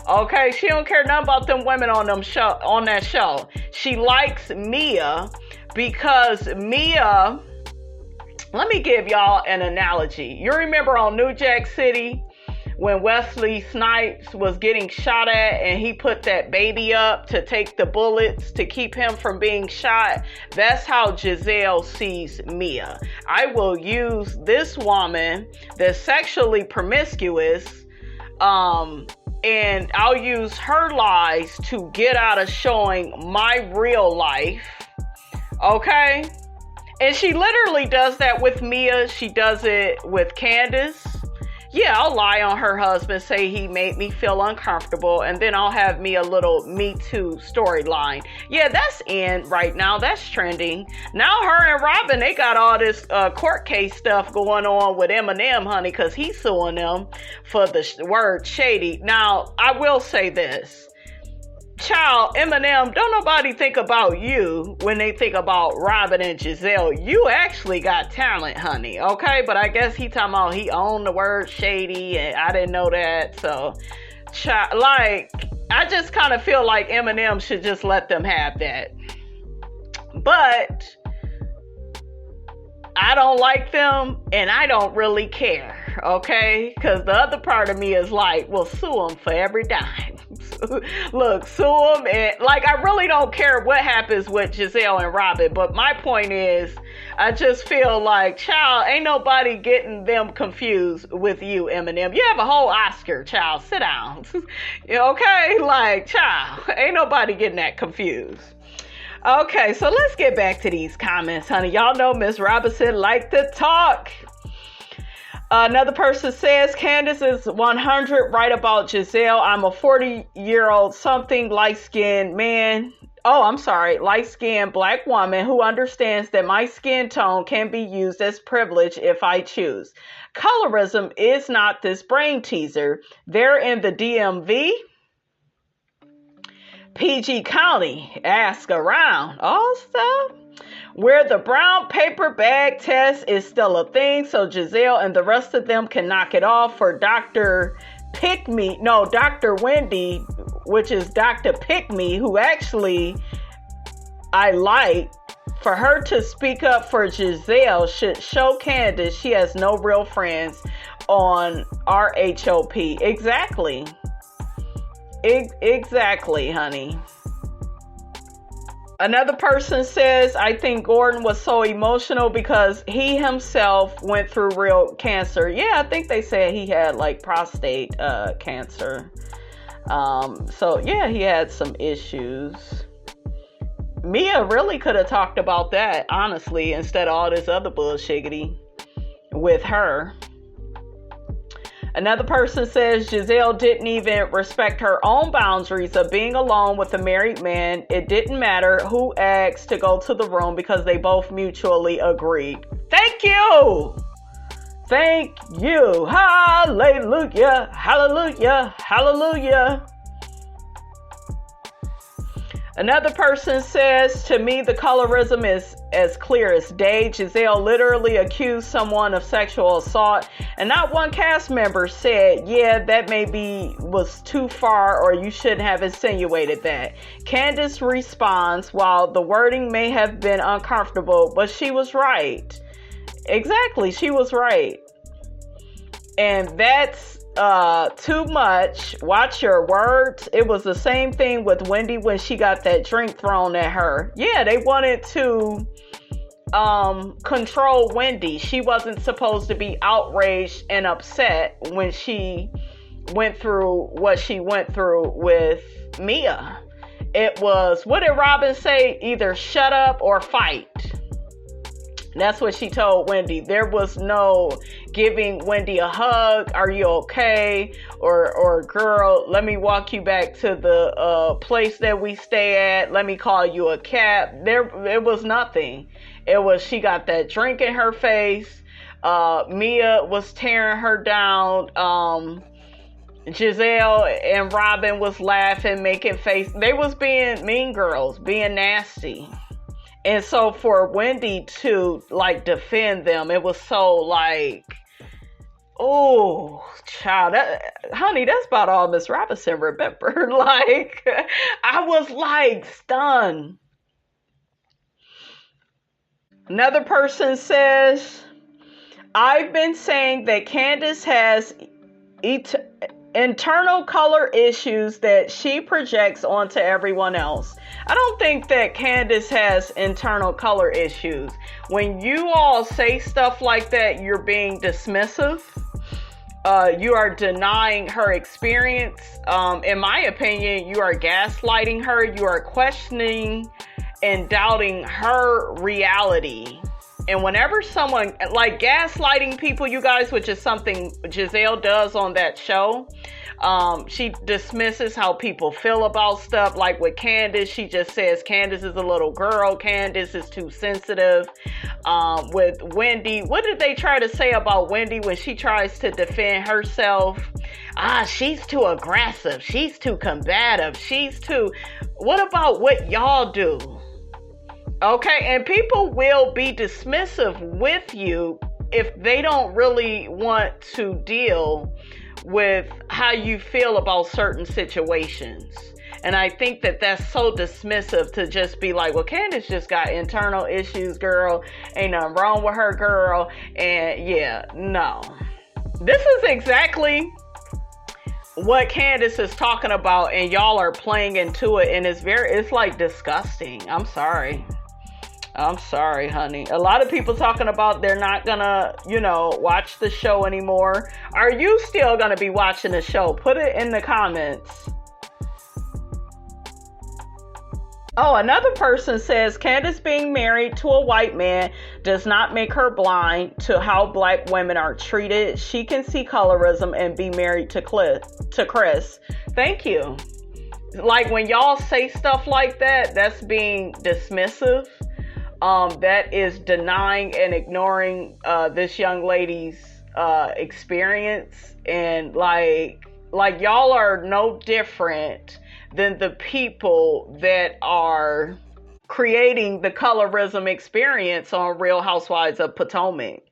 Okay, she don't care nothing about them women on that show. She likes Mia because Mia, let me give y'all an analogy. You remember on New Jack City when Wesley Snipes was getting shot at and he put that baby up to take the bullets to keep him from being shot? That's how Giselle sees Mia. I will use this woman that's sexually promiscuous, and I'll use her lies to get out of showing my real life. Okay? And she literally does that with Mia. She does it with Candiace. Yeah, I'll lie on her husband, say he made me feel uncomfortable, and then I'll have me a little Me Too storyline. Yeah, that's in right now. That's trending. Now her and Robin, they got all this court case stuff going on with Eminem, honey, because he's suing them for the word shady. Now, I will say this. Child, Eminem, don't nobody think about you when they think about Robin and Giselle. You actually got talent, honey, okay? But I guess he talking about he owned the word shady, and I didn't know that. So, child, like, I just kind of feel like Eminem should just let them have that. But I don't like them, and I don't really care, okay? Because the other part of me is like, well, sue them for every dime. Look, sue them, and like, I really don't care what happens with Giselle and Robin, but my point is, I just feel like, child, ain't nobody getting them confused with you, Eminem. You have a whole Oscar, child. Sit down. Okay? Like, child, ain't nobody getting that confused. Okay, so let's get back to these comments, honey. Y'all know Miss Robinson like to talk. Another person says, Candiace is 100 right about Giselle. I'm a 40-year-old something light-skinned man. Oh, I'm sorry. Light-skinned black woman who understands that my skin tone can be used as privilege if I choose. Colorism is not this brain teaser. They're in the DMV. PG County, ask around. Also, where the brown paper bag test is still a thing, so Giselle and the rest of them can knock it off for Dr. Wendy. which is Dr. Pick Me, who actually I like, for her to speak up for Giselle should show Candiace she has no real friends on RHOP. Exactly. Exactly, honey. Another person says, I think Gordon was so emotional because he himself went through real cancer. Yeah, I think they said he had like prostate cancer. So yeah, he had some issues. Mia really could have talked about that, honestly, instead of all this other bullshiggity with her. Another person says Giselle didn't even respect her own boundaries of being alone with a married man. It didn't matter who asked to go to the room because they both mutually agreed. Thank you. Thank you. Hallelujah. Hallelujah. Hallelujah. Another person says, to me, the colorism is as clear as day. Giselle literally accused someone of sexual assault, and not one cast member said, yeah, that maybe was too far or you shouldn't have insinuated that. Candiace responds, while the wording may have been uncomfortable, but she was right. Exactly, she was right. And that's too much. Watch your words. It was the same thing with Wendy when she got that drink thrown at her. Yeah, they wanted to control Wendy. She wasn't supposed to be outraged and upset when she went through what she went through with Mia. It was, what did Robin say? Either shut up or fight. That's what she told Wendy. There was no giving Wendy a hug. Are you okay? Or girl, let me walk you back to the place that we stay at. Let me call you a cab. It was nothing. It was, she got that drink in her face. Mia was tearing her down. Giselle and Robin was laughing, making face. They was being mean girls, being nasty. And so for Wendy to like defend them, it was so like, oh, child, honey, that's about all Miss Robinson remembered. Like, I was like stunned. Another person says, I've been saying that Candiace has internal color issues that she projects onto everyone else. I don't think that Candiace has internal color issues. When you all say stuff like that, you're being dismissive. You are denying her experience. In my opinion, you are gaslighting her. You are questioning and doubting her reality. And whenever someone, like gaslighting people, you guys, which is something Giselle does on that show, she dismisses how people feel about stuff. Like with Candiace, she just says Candiace is a little girl. Candiace is too sensitive. With Wendy, what did they try to say about Wendy when she tries to defend herself? She's too aggressive. She's too combative. What about what y'all do? Okay, and people will be dismissive with you if they don't really want to deal with how you feel about certain situations. And I think that that's so dismissive to just be like, well, Candiace just got internal issues, girl. Ain't nothing wrong with her, girl. And yeah, no. This is exactly what Candiace is talking about, and y'all are playing into it, and it's like disgusting. I'm sorry, honey. A lot of people talking about they're not gonna, watch the show anymore. Are you still gonna be watching the show? Put it in the comments. Oh, another person says Candiace being married to a white man does not make her blind to how black women are treated. She can see colorism and be married to Chris. Thank you. Like when y'all say stuff like that, that's being dismissive. That is denying and ignoring this young lady's experience, and like y'all are no different than the people that are creating the colorism experience on Real Housewives of Potomac.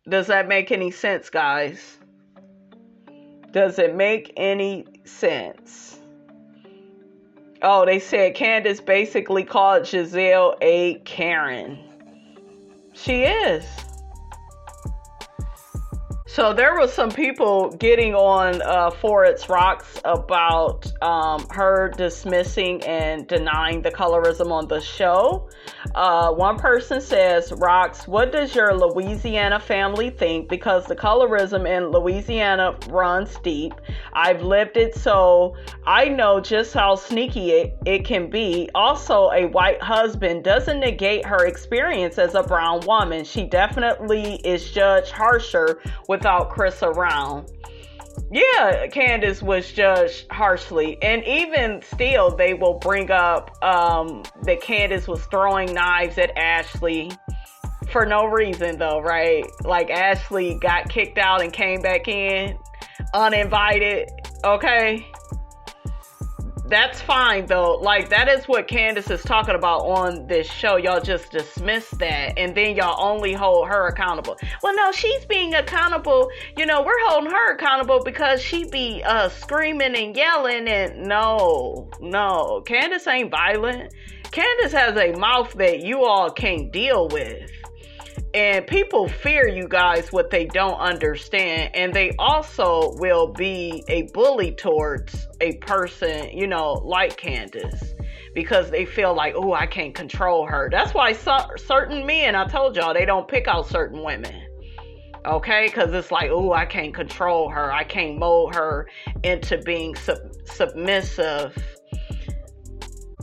Does that make any sense, guys? Does it make any sense? Oh, they said Candiace basically called Giselle a Karen. She is. So there was some people getting on For It's Rocks about her dismissing and denying the colorism on the show. One person says, Rocks, what does your Louisiana family think? Because the colorism in Louisiana runs deep. I've lived it, so I know just how sneaky it can be. Also, a white husband doesn't negate her experience as a brown woman. She definitely is judged harsher without Chris around. Yeah, Candiace was judged harshly. And even still, they will bring up that Candiace was throwing knives at Ashley for no reason, though, right? Like, Ashley got kicked out and came back in uninvited. Okay? That's fine, though. Like, that is what Candiace is talking about on this show. Y'all just dismiss that, and then y'all only hold her accountable. Well, no, she's being accountable. You know, we're holding her accountable because she be screaming and yelling, and no. Candiace ain't violent. Candiace has a mouth that you all can't deal with. And people fear, you guys, what they don't understand. And they also will be a bully towards a person, you know, like Candiace. Because they feel like, oh, I can't control her. That's why certain men, I told y'all, they don't pick out certain women. Okay? Because it's like, oh, I can't control her. I can't mold her into being submissive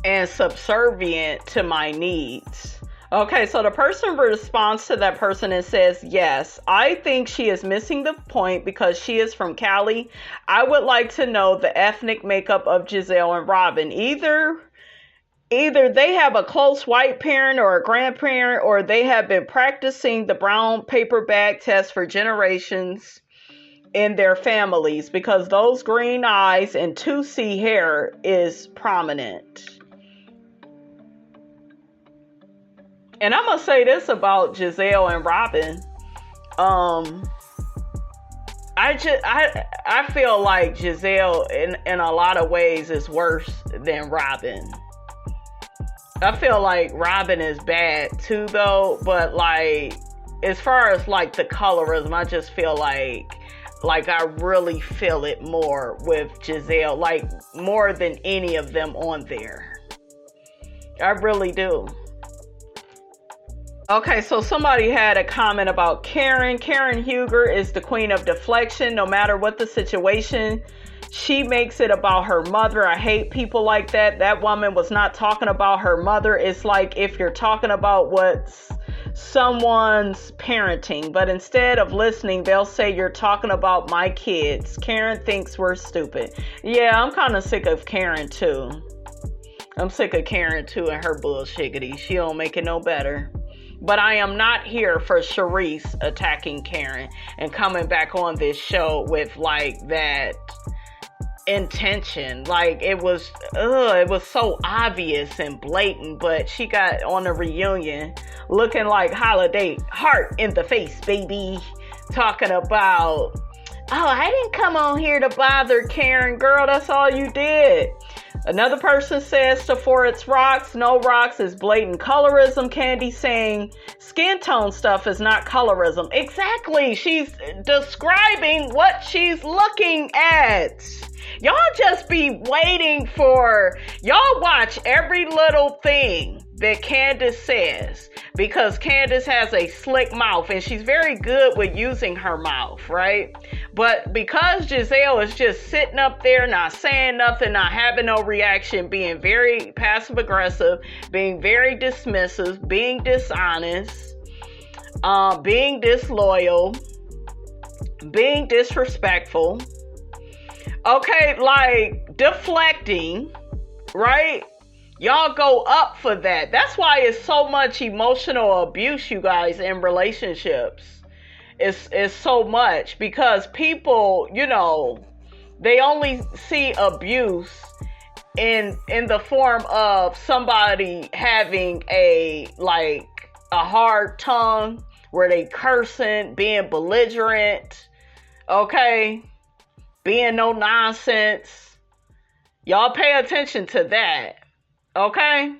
and subservient to my needs. Okay, so the person responds to that person and says, yes, I think she is missing the point because she is from Cali. I would like to know the ethnic makeup of Giselle and Robin. Either they have a close white parent or a grandparent, or they have been practicing the brown paper bag test for generations in their families, because those green eyes and 2C hair is prominent. And I'm going to say this about Giselle and Robin. I feel like Giselle in a lot of ways is worse than Robin. I feel like Robin is bad too, though. But like, as far as like the colorism, I just feel like I really feel it more with Giselle, like more than any of them on there. I really do. Okay, so somebody had a comment about Karen. Karen Huger is the queen of deflection. No matter what the situation, she makes it about her mother. I hate people like that. That woman was not talking about her mother. It's like if you're talking about what's someone's parenting, but instead of listening, they'll say you're talking about my kids. Karen thinks we're stupid. Yeah, I'm kind of sick of Karen too. I'm sick of Karen too and her bullshiggity. She don't make it no better. But I am not here for Charisse attacking Karen and coming back on this show with like that intention. Like it was so obvious and blatant, but she got on the reunion looking like Holiday, heart in the face, baby, talking about, oh, I didn't come on here to bother Karen. Girl, that's all you did. Another person says to For It's Rocks, no rocks is blatant colorism. Candy saying skin tone stuff is not colorism. Exactly. She's describing what she's looking at. Y'all just be waiting for, y'all watch every little thing that Candiace says, because Candiace has a slick mouth and she's very good with using her mouth, right? But because Giselle is just sitting up there, not saying nothing, not having no reaction, being very passive aggressive, being very dismissive, being dishonest, being disloyal, being disrespectful, okay, like deflecting, right? Y'all go up for that. That's why it's so much emotional abuse, you guys, in relationships. It's so much because people, you know, they only see abuse in the form of somebody having a hard tongue where they cursing, being belligerent, okay, being no nonsense. Y'all pay attention to that. Okay?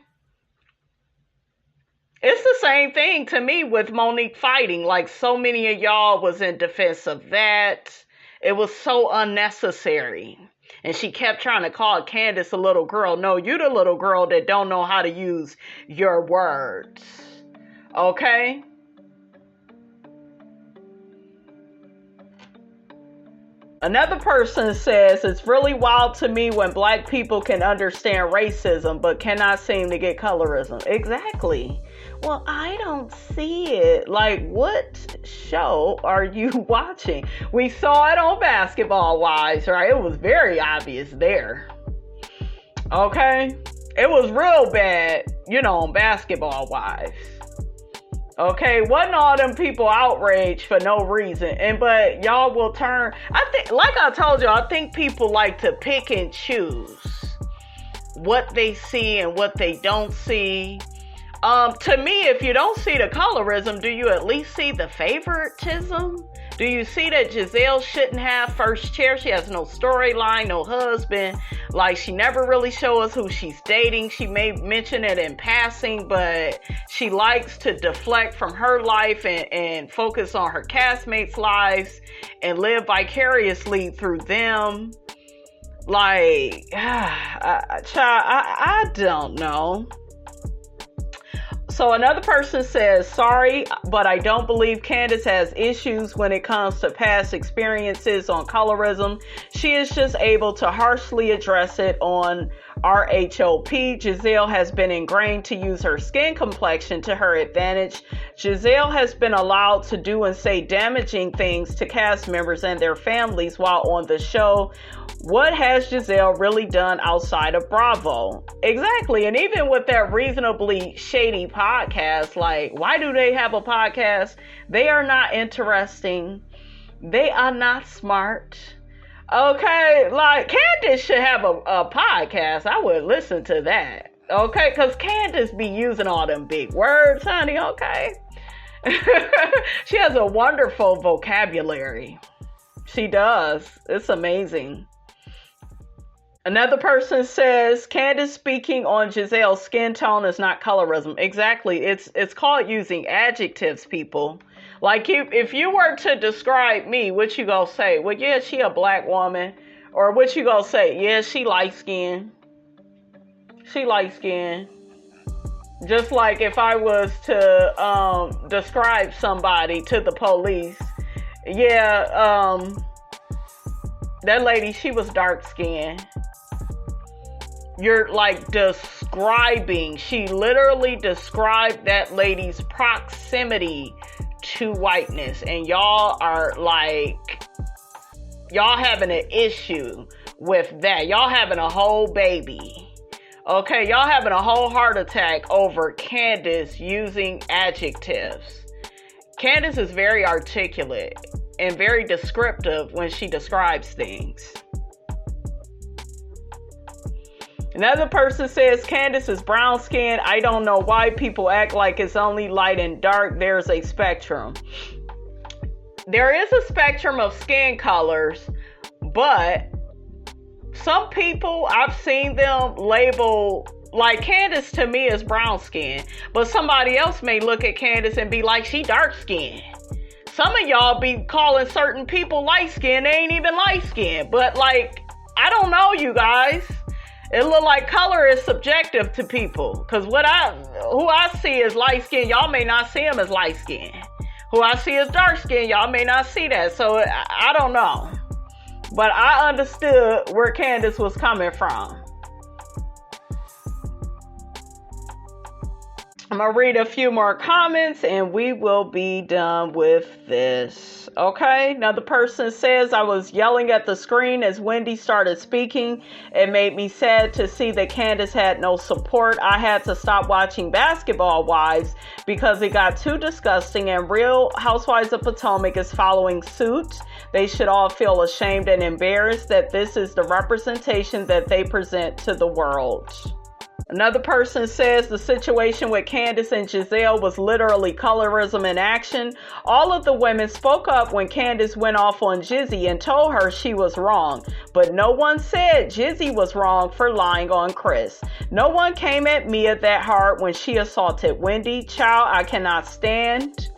It's the same thing to me with Monique fighting. Like, so many of y'all was in defense of that. It was so unnecessary. And she kept trying to call Candiace a little girl. No, you the little girl that don't know how to use your words. Okay? Another person says, it's really wild to me when black people can understand racism but cannot seem to get colorism. Exactly. Well, I don't see it. Like, what show are you watching? We saw it on Basketball Wives, right? It was very obvious there. Okay? It was real bad, on Basketball Wives. Okay, wasn't all them people outraged for no reason, but y'all will turn. I think, like I told you, I think people like to pick and choose what they see and what they don't see. To me, if you don't see the colorism, do you at least see the favoritism? Do you see that Giselle shouldn't have first chair? She has no storyline, no husband. Like, she never really shows us who she's dating. She may mention it in passing, but she likes to deflect from her life and focus on her castmates' lives and live vicariously through them. Like, I don't know. So another person says, sorry, but I don't believe Candiace has issues when it comes to past experiences on colorism. She is just able to harshly address it on RHOP. Giselle has been ingrained to use her skin complexion to her advantage. Giselle has been allowed to do and say damaging things to cast members and their families while on the show. What has Giselle really done outside of Bravo? Exactly. And even with that reasonably shady podcast, like, why do they have a podcast? They are not interesting. They are not smart. Okay, like, Candiace should have a podcast. I would listen to that. Okay, because Candiace be using all them big words, honey, okay? She has a wonderful vocabulary. She does. It's amazing. Another person says, Candiace speaking on Giselle's skin tone is not colorism. Exactly. It's called using adjectives, people. Like, if you were to describe me, what you gonna say? Well, yeah, she a black woman. Or what you gonna say? Yeah, she light skinned. She light skinned. Just like if I was to describe somebody to the police. Yeah, that lady, she was dark skinned. You're like describing. She literally described that lady's proximity to whiteness, and y'all are like, y'all having an issue with that. Y'all having a whole baby. Okay, y'all having a whole heart attack over Candiace using adjectives. Candiace is very articulate and very descriptive when she describes things. Another person says, Candiace is brown skinned. I don't know why people act like it's only light and dark. There's a spectrum. There is a spectrum of skin colors, but some people, I've seen them label, like, Candiace to me is brown skin, but somebody else may look at Candiace and be like, she dark skinned. Some of y'all be calling certain people light skinned. They ain't even light skinned, but like, I don't know, you guys. It look like color is subjective to people. Because who I see as light skin, y'all may not see him as light skin. Who I see as dark skin, y'all may not see that. So I don't know. But I understood where Candiace was coming from. I'm going to read a few more comments and we will be done with this. Okay, another person says, I was yelling at the screen as Wendy started speaking. It made me sad to see that Candiace had no support. I had to stop watching Basketball Wives because it got too disgusting, and Real Housewives of Potomac is following suit. They should all feel ashamed and embarrassed that this is the representation that they present to the world. Another person says the situation with Candiace and Giselle was literally colorism in action. All of the women spoke up when Candiace went off on Jizzy and told her she was wrong. But no one said Jizzy was wrong for lying on Chris. No one came at Mia that hard when she assaulted Wendy. Child, I cannot stand.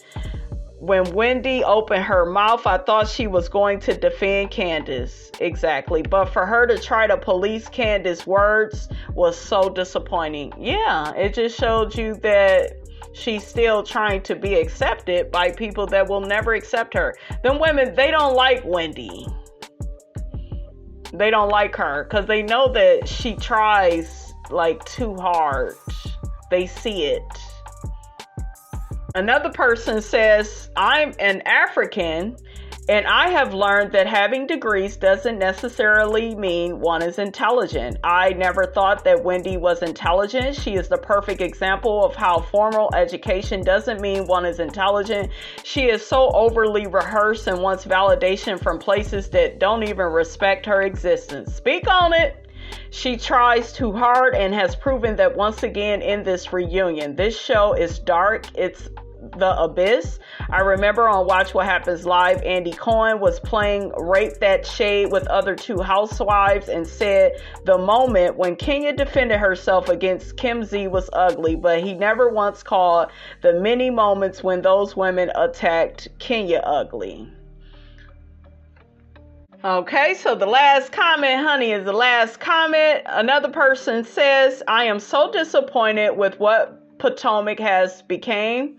When Wendy opened her mouth, I thought she was going to defend Candiace. Exactly. But for her to try to police Candiace's words was so disappointing. Yeah, it just showed you that she's still trying to be accepted by people that will never accept her. Them women, they don't like Wendy. They don't like her because they know that she tries like too hard. They see it. Another person says, I'm an African and I have learned that having degrees doesn't necessarily mean one is intelligent. I never thought that Wendy was intelligent. She is the perfect example of how formal education doesn't mean one is intelligent. She is so overly rehearsed and wants validation from places that don't even respect her existence. Speak on it. She tries too hard and has proven that once again in this reunion. This show is dark. It's the abyss. I remember on Watch What Happens Live, Andy Cohen was playing Rape That Shade with other two housewives and said the moment when Kenya defended herself against Kim Z was ugly, but he never once called the many moments when those women attacked Kenya ugly. Okay, so the last comment, honey, is the last comment. Another person says, I am so disappointed with what Potomac has became.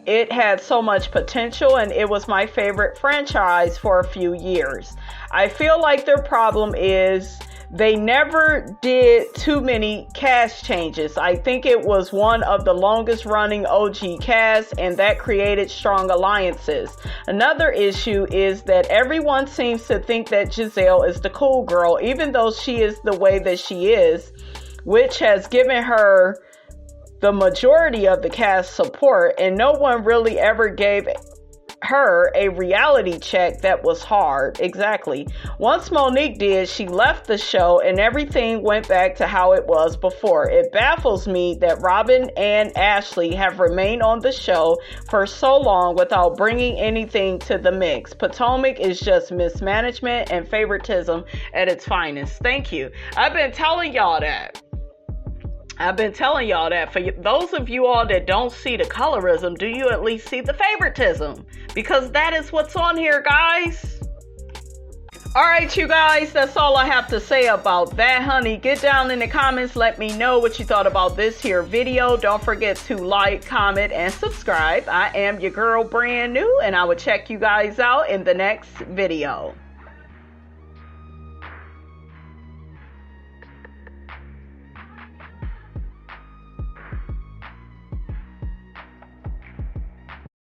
It had so much potential and it was my favorite franchise for a few years. I feel like their problem is they never did too many cast changes. I think it was one of the longest running OG casts and that created strong alliances. Another issue is that everyone seems to think that Giselle is the cool girl, even though she is the way that she is, which has given her the majority of the cast support, and no one really ever gave her a reality check that was hard. Exactly. Once Monique did, she left the show and everything went back to how it was before. It baffles me that Robin and Ashley have remained on the show for so long without bringing anything to the mix. Potomac is just mismanagement and favoritism at its finest. Thank you. I've been telling y'all that. For those of you all that don't see the colorism, do you at least see the favoritism? Because that is what's on here, guys. All right, you guys, that's all I have to say about that, honey. Get down in the comments. Let me know what you thought about this here video. Don't forget to like, comment, and subscribe. I am your girl, brand new, and I will check you guys out in the next video.